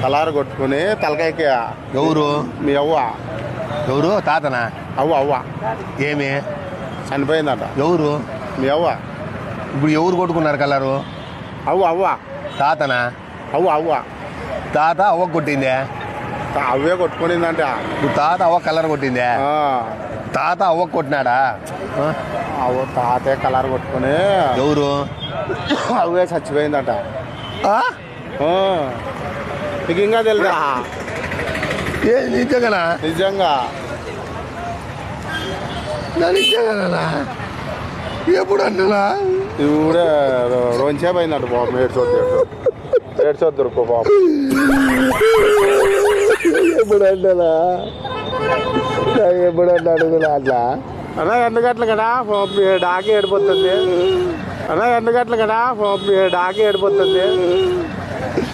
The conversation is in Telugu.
తలారు కొట్టుకుని తలకాయకి ఎవరు మీ అవ్వ ఎవరు తాతనా అవ్వ అవ్వ ఏమి చనిపోయిందట ఎవరు మీ అవ్వ ఇప్పుడు ఎవరు కొట్టుకున్నారు కలరు అవ్వ అవ్వ తాతనా అవ్వ అవ్వ తాత అవ్వ కొట్టిందే అవ్వే కొట్టుకునిందంట ఇప్పుడు తాత అవ్వ కలర్ కొట్టిందే తాత అవ్వ కొట్టినాడా అవ్వ తాతే కలర్ కొట్టుకుని ఎవరు అవ్వే చచ్చిపోయిందట ఆ? నీకు ఇంకా తెలుసా ఏ నిజంగానా నిజంగా నిజంగానా ఎప్పుడు అంటున్నా ఇవిడే రోజుసేపు అయిందట బాబు ఏడ్చొద్దు బాబు ఎప్పుడు అంటున్నా ఎప్పుడు అడుగునా అట్లా అన్నా 2 గంటలు కదా డాకి ఏడిపోతుంది అన్నా 2 గంటలు కదా డాకి ఏడిపోతుంది